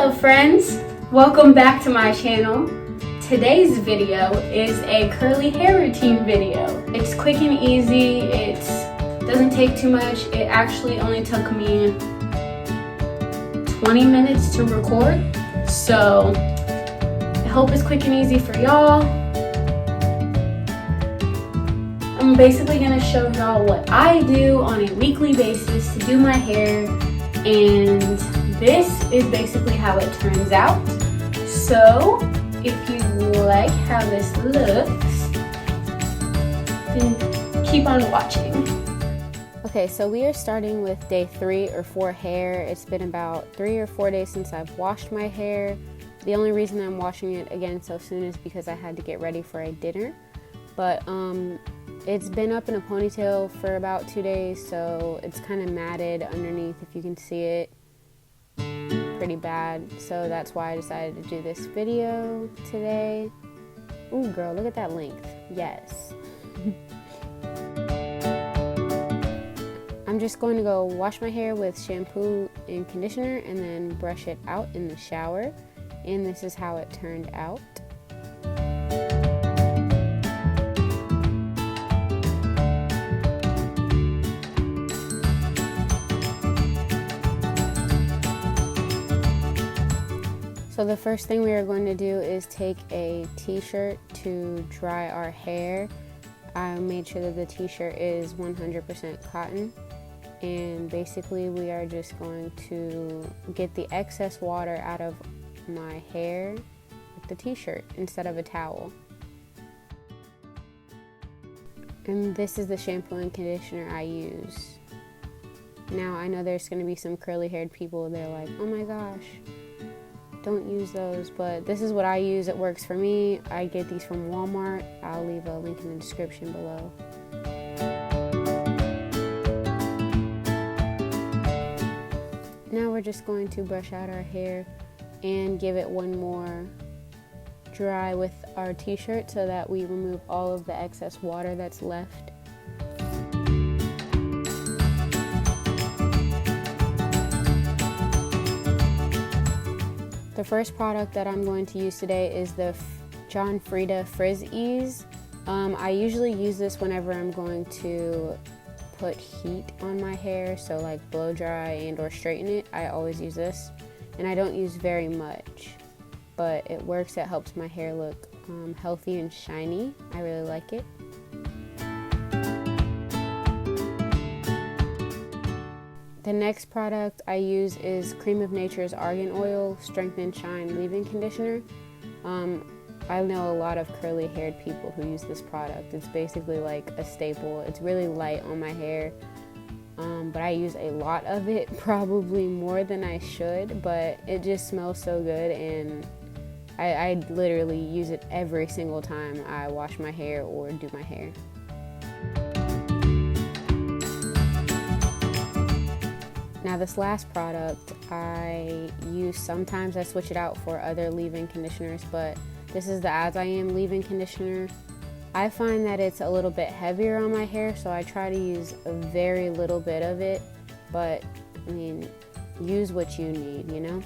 Hello friends, welcome back to my channel. Today's video is a curly hair routine video. It's quick and easy, it doesn't take too much. It actually only took me 20 minutes to record, so I hope it's quick and easy for y'all. I'm basically going to show y'all what I do on a weekly basis to do my hair, and this is basically how it turns out. So if you like how this looks, then keep on watching. Okay, so we are starting with day 3 or 4 hair. It's been about 3 or 4 days since I've washed my hair. The only reason I'm washing it again so soon is because I had to get ready for a dinner. But it's been up in a ponytail for about 2 days, so it's kind of matted underneath, if you can see it. Pretty bad, so that's why I decided to do this video today. Ooh girl, look at that length. Yes. I'm just going to go wash my hair with shampoo and conditioner and then brush it out in the shower, and this is how it turned out. So the first thing we are going to do is take a t-shirt to dry our hair. I made sure that the t-shirt is 100% cotton, and basically we are just going to get the excess water out of my hair with the t-shirt instead of a towel. And this is the shampoo and conditioner I use. Now I know there's going to be some curly haired people, they're like, oh my gosh, don't use those, but this is what I use. It works for me. I get these from Walmart. I'll leave a link in the description below. Now we're just going to brush out our hair and give it one more dry with our t-shirt so that we remove all of the excess water that's left. The first product that I'm going to use today is the John Frieda Frizz Ease. I usually use this whenever I'm going to put heat on my hair, so like blow dry and or straighten it. I always use this, and I don't use very much, but it works. It helps my hair look healthy and shiny. I really like it. The next product I use is Cream of Nature's Argan Oil Strength and Shine Leave-In Conditioner. I know a lot of curly haired people who use this product. It's basically like a staple. It's really light on my hair, but I use a lot of it, probably more than I should, but it just smells so good, and I literally use it every single time I wash my hair or do my hair. Now this last product I use sometimes. I switch it out for other leave-in conditioners, but this is the As I Am leave-in conditioner. I find that it's a little bit heavier on my hair, so I try to use a very little bit of it, but I mean, use what you need, you know?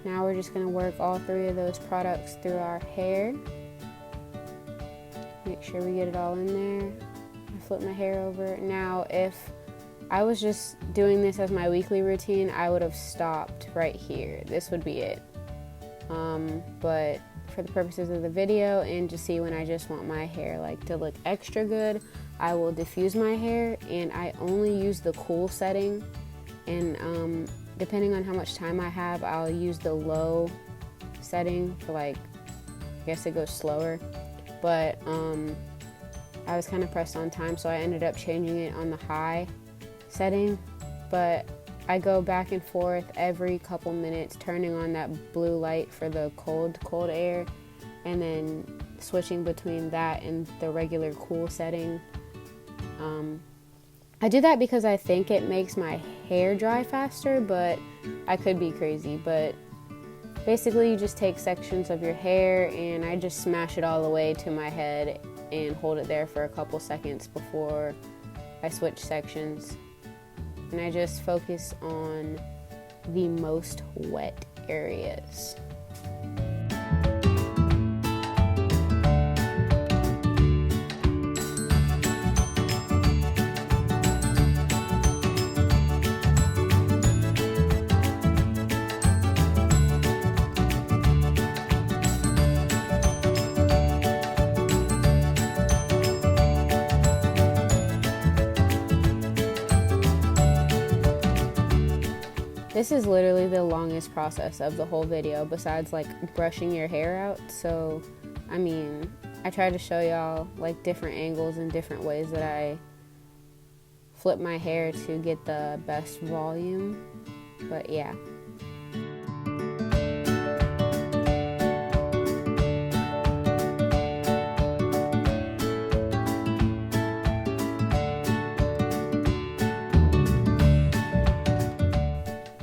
Now we're just going to work all 3 of those products through our hair. Make sure we get it all in there. I flip my hair over. Now if I was just doing this as my weekly routine, I would have stopped right here. This would be it. But for the purposes of the video and to see when I just want my hair like to look extra good, I will diffuse my hair, and I only use the cool setting, and depending on how much time I have, I'll use the low setting for like, I guess it goes slower, but I was kind of pressed on time, so I ended up changing it on the high setting, but I go back and forth every couple minutes, turning on that blue light for the cold air, and then switching between that and the regular cool setting. I do that because I think it makes my hair dry faster, but I could be crazy. But basically you just take sections of your hair and I just smash it all the way to my head and hold it there for a couple seconds before I switch sections. And I just focus on the most wet areas. This is literally the longest process of the whole video besides like brushing your hair out. So, I mean, I tried to show y'all like different angles and different ways that I flip my hair to get the best volume. But yeah.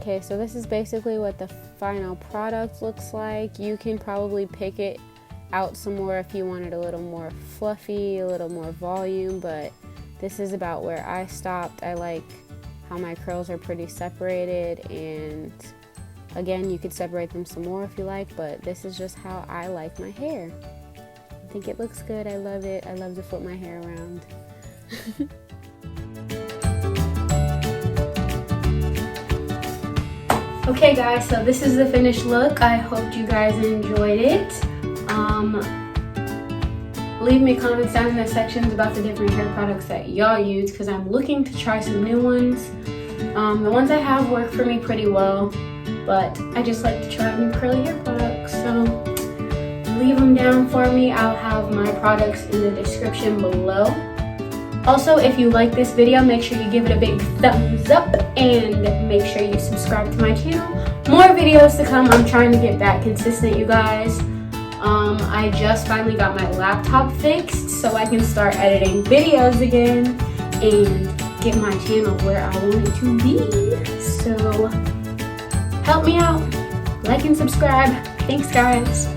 Okay, so this is basically what the final product looks like. You can probably pick it out some more if you wanted a little more fluffy, a little more volume, but this is about where I stopped. I like how my curls are pretty separated, and again, you could separate them some more if you like, but this is just how I like my hair. I think it looks good. I love it. I love to flip my hair around. Okay guys, so this is the finished look. I hope you guys enjoyed it. Leave me comments down in the sections about the different hair products that y'all use, because I'm looking to try some new ones. The ones I have work for me pretty well, but I just like to try new curly hair products. So leave them down for me. I'll have my products in the description below. Also, if you like this video, make sure you give it a big thumbs up and make sure you subscribe to my channel. More videos to come. I'm trying to get back consistent, you guys. I just finally got my laptop fixed so I can start editing videos again and get my channel where I want it to be. So help me out, like and subscribe. Thanks guys.